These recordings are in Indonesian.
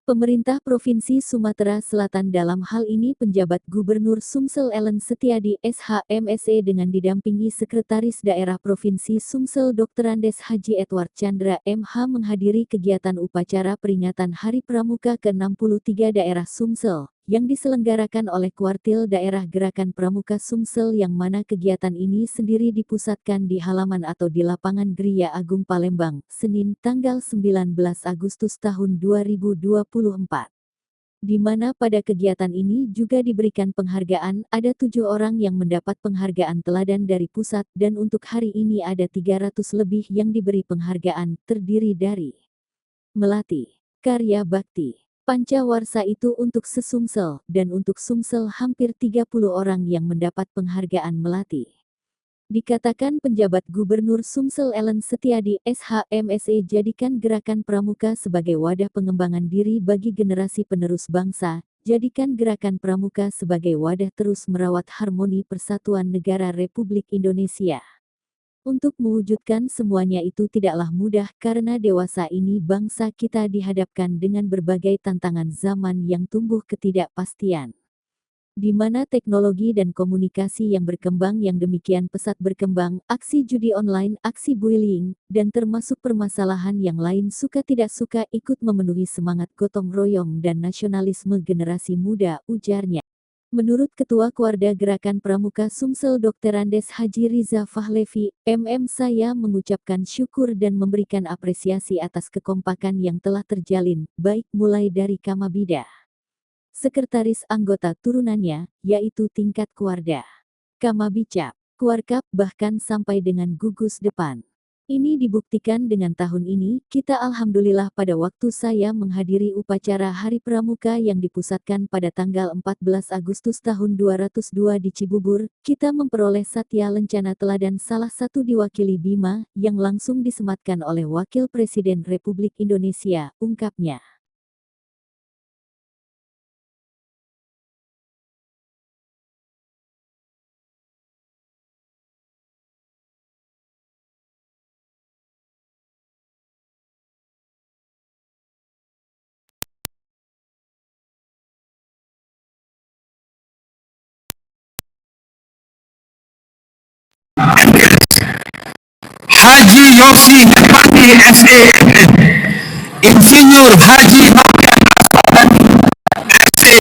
Pemerintah Provinsi Sumatera Selatan dalam hal ini penjabat Gubernur Sumsel Ellen Setiadi SH.M.Se dengan didampingi Sekretaris Daerah Provinsi Sumsel Dr. Andes Haji Edward Chandra MH menghadiri kegiatan upacara peringatan Hari Pramuka ke-63 daerah Sumsel, yang diselenggarakan oleh Kuartil Daerah Gerakan Pramuka Sumsel yang mana kegiatan ini sendiri dipusatkan di halaman atau di lapangan Geria Agung Palembang, Senin tanggal 19 Agustus tahun 2024. Di mana pada kegiatan ini juga diberikan penghargaan, ada 7 orang yang mendapat penghargaan teladan dari pusat dan untuk hari ini ada 300 lebih yang diberi penghargaan, terdiri dari Melati, Karya Bakti, Pancawarsa itu untuk se-Sumsel, dan untuk Sumsel hampir 30 orang yang mendapat penghargaan Melati. Dikatakan penjabat Gubernur Sumsel Ellen Setiadi SH.M.Se jadikan Gerakan Pramuka sebagai wadah pengembangan diri bagi generasi penerus bangsa, jadikan Gerakan Pramuka sebagai wadah terus merawat harmoni persatuan negara Republik Indonesia. Untuk mewujudkan semuanya itu tidaklah mudah karena dewasa ini bangsa kita dihadapkan dengan berbagai tantangan zaman yang tumbuh ketidakpastian. Di mana teknologi dan komunikasi yang berkembang yang demikian pesat berkembang, aksi judi online, aksi bullying, dan termasuk permasalahan yang lain suka tidak suka ikut memenuhi semangat gotong royong dan nasionalisme generasi muda, ujarnya. Menurut Ketua Kuarda Gerakan Pramuka Sumsel Dr. Andes Haji Riza Fahlevi, saya mengucapkan syukur dan memberikan apresiasi atas kekompakan yang telah terjalin, baik mulai dari Kamabida, Sekretaris anggota turunannya, yaitu tingkat Kuarda, Kamabicap, Kuarkap bahkan sampai dengan gugus depan. Ini dibuktikan dengan tahun ini, kita alhamdulillah pada waktu saya menghadiri upacara Hari Pramuka yang dipusatkan pada tanggal 14 Agustus tahun 202 di Cibubur, kita memperoleh Satya Lencana Teladan salah satu diwakili Bima, yang langsung disematkan oleh Wakil Presiden Republik Indonesia, ungkapnya. Haji Yosi Pandi SE, Insinyur Haji Novian SE.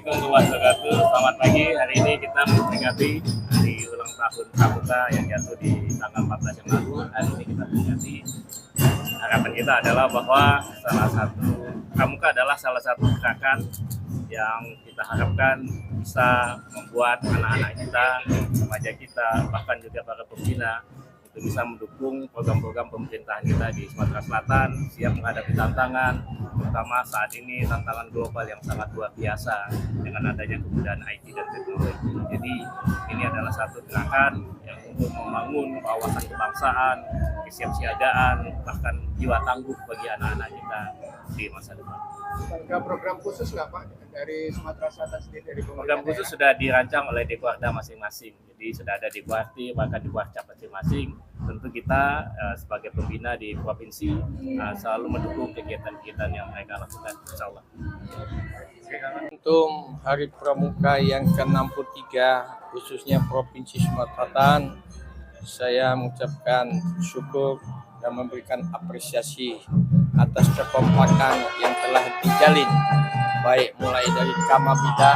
Selamat pagi, hari ini kita memperingati hari ulang tahun Pramuka yang jatuh di tanggal 14 yang lalu. Hari ini kita peringati. Harapan kita adalah bahwa Pramuka adalah salah satu gerakan yang kita harapkan bisa membuat anak-anak kita, remaja kita, bahkan juga para pembina itu bisa mendukung program-program pemerintahan kita di Sumatera Selatan, siap menghadapi tantangan, terutama saat ini tantangan global yang sangat luar biasa dengan adanya kemudahan IT dan teknologi. Jadi ini adalah satu gerakan yang untuk membangun wawasan kebangsaan, kesiapsiagaan, bahkan jiwa tangguh bagi anak-anak kita di masa depan. Ada program khusus nggak Pak dari Sumatera Selatan sendiri dari program khusus sudah dirancang oleh Dekuarda masing-masing. Jadi sudah ada Dekuarti, bahkan Dekuarcap masing-masing. Tentu kita sebagai pembina di provinsi selalu mendukung kegiatan-kegiatan yang mereka lakukan, insya Allah. Untuk Hari Pramuka yang ke-63 khususnya Provinsi Sumatera Selatan, saya mengucapkan syukur dan memberikan apresiasi atas kekompakan yang telah dijalin, baik mulai dari Kamabida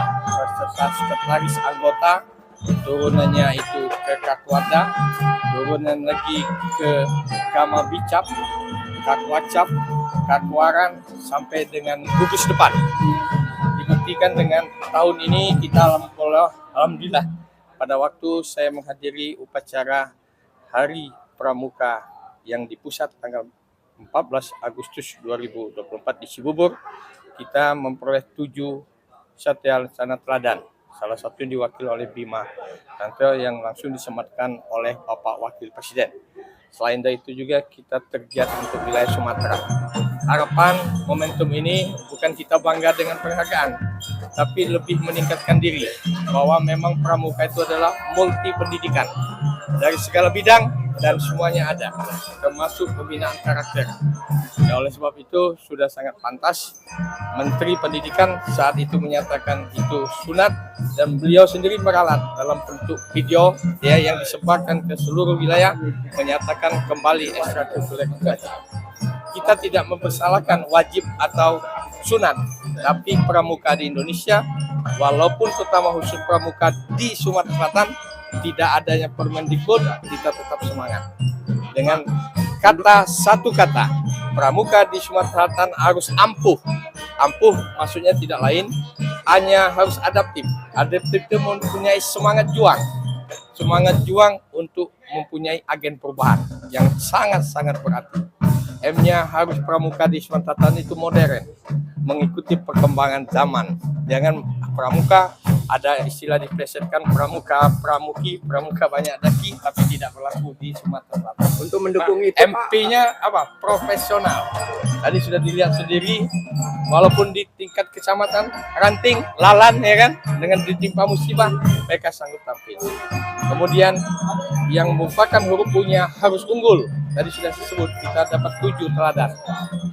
serta sekretaris anggota, turunannya itu ke Kakwada, turunan lagi ke Kamabicap, Kakwacap, Kakwaran sampai dengan gugus depan. Dibuktikan dengan tahun ini kita alhamdulillah pada waktu saya menghadiri upacara Hari Pramuka yang di pusat tanggal 14 Agustus 2024 di Cibubur, kita memperoleh 7 satya laksana teladan. Salah satu yang diwakili oleh Bima Tanto yang langsung disematkan oleh Bapak Wakil Presiden. Selain dari itu juga kita tergiat untuk wilayah Sumatera. Harapan momentum ini bukan kita bangga dengan penghargaan, tapi lebih meningkatkan diri bahwa memang pramuka itu adalah multi pendidikan dari segala bidang dan semuanya ada, termasuk pembinaan karakter. Ya, oleh sebab itu sudah sangat pantas Menteri Pendidikan saat itu menyatakan itu sunat, dan beliau sendiri meralat dalam bentuk video ya yang disebarkan ke seluruh wilayah menyatakan kembali ekstrakurikuler. Kita tidak mempersalahkan wajib atau sunat, tapi pramuka di Indonesia, walaupun terutama khusus pramuka di Sumatera Selatan, tidak adanya Permendikbud, kita tetap semangat. Dengan satu kata, pramuka di Sumatera Selatan harus ampuh. Ampuh maksudnya tidak lain, hanya harus adaptif. Adaptif itu mempunyai semangat juang. Semangat juang untuk mempunyai agen perubahan yang sangat-sangat berarti. M-nya harus pramuka di Sumatera Selatan itu modern, mengikuti perkembangan zaman. Jangan pramuka, ada istilah diplesetkan pramuka, pramuki, pramuka banyak daki, tapi tidak berlaku di Sumatera Selatan. Untuk mendukung itu, MP-nya apa? Profesional. Tadi sudah dilihat sendiri, walaupun di tingkat kecamatan, ranting, lalan, ya kan, dengan ditimpa musibah, mereka sanggup tampil. Kemudian yang merupakan huruf U-nya harus unggul. Tadi sudah disebut, kita dapat 7 teladan.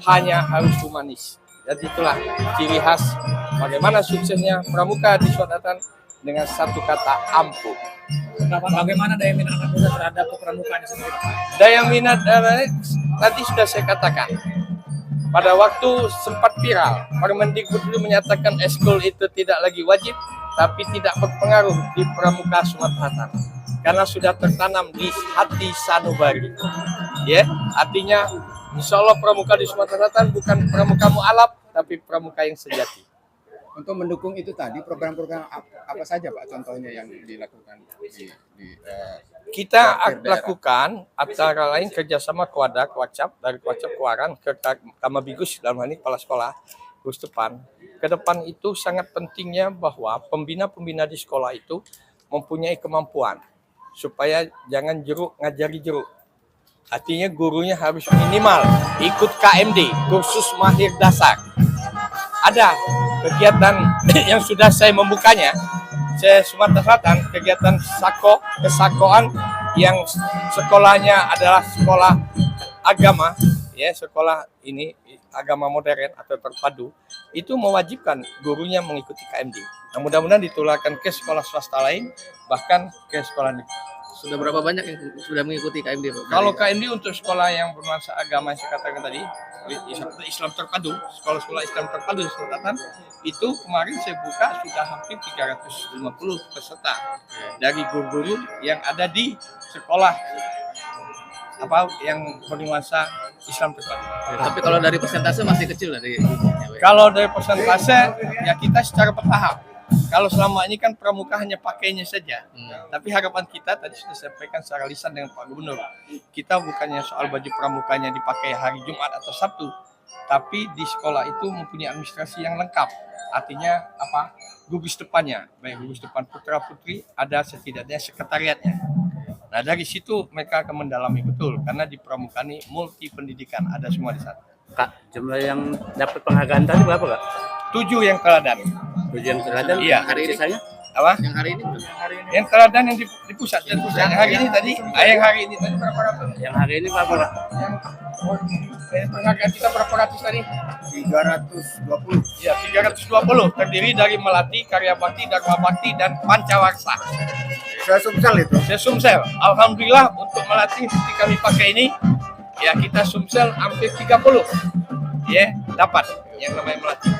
Hanya harus humanis. Jadi itulah ciri khas bagaimana suksesnya pramuka di Sumatera Selatan dengan satu kata, ampuh. Bagaimana daya minat anak muda terhadap kepramukaan sendiri? Daya minat tadi sudah saya katakan. Pada waktu sempat viral, Permendikbud itu menyatakan eskul itu tidak lagi wajib, tapi tidak berpengaruh di pramuka Sumatera Selatan. Karena sudah tertanam di hati sanubari. Ya, artinya insya Allah pramuka di Sumatera Selatan bukan pramuka mu'alaf, tapi pramuka yang sejati. untuk mendukung itu tadi, program-program apa saja Pak contohnya yang dilakukan kita lakukan antara lain kerjasama Kwada, Kwacap, dari Kwacap Kewaran ke Kamabigus dalam hal ini kepala sekolah terus depan. Ke depan itu sangat pentingnya bahwa pembina-pembina di sekolah itu mempunyai kemampuan supaya jangan jeruk ngajari jeruk. Artinya gurunya harus minimal ikut KMD, kursus mahir dasar. Ada kegiatan yang sudah saya membukanya, saya Sumatera Selatan, kegiatan kesakoan yang sekolahnya adalah sekolah agama, ya sekolah ini agama modern atau terpadu, itu mewajibkan gurunya mengikuti KMD. Nah, mudah-mudahan ditularkan ke sekolah swasta lain, bahkan ke sekolah negeri. Sudah berapa banyak yang sudah mengikuti KMD Pak? Kalau KMD untuk sekolah yang bernuansa agama yang saya katakan tadi, Islam terpadu, sekolah-sekolah Islam terpadu di Selatan, itu kemarin saya buka sudah hampir 350 peserta dari guru-guru yang ada di sekolah yang bernuansa Islam terpadu. Tapi kalau dari persentase masih kecil dari Kalau dari persentase ya kita secara bertahap. Kalau selama ini kan pramuka hanya pakainya saja, tapi harapan kita tadi sudah sampaikan secara lisan dengan Pak Gubernur, kita bukannya soal baju pramukanya dipakai hari Jumat atau Sabtu, tapi di sekolah itu mempunyai administrasi yang lengkap. Artinya apa? Gugus depannya, baik gugus depan putra putri, ada setidaknya sekretariatnya. Nah dari situ mereka akan mendalami betul, karena di pramuka ini multi pendidikan, ada semua di sana. Kak, jumlah yang dapat penghargaan tadi berapa Kak? 7 yang teladan. 7 yang teladan? Iya. Hari ini Sisanya? Apa? yang hari ini Yang teladan yang di pusat. Yang hari ini tadi, yang hari ini tadi berapa ratus? Yang hari ini berapa Kak? Yang penghargaan kita berapa ratus tadi? 320. Ya, 320. Terdiri dari Melati, Karya Bakti, Dharma Bakti, dan Pancawarsa. Saya Sumsel itu. Saya Sumsel. Alhamdulillah untuk Melati ketika kami pakai ini, ya kita Sumsel hampir 30 ya dapat yang namanya melatih.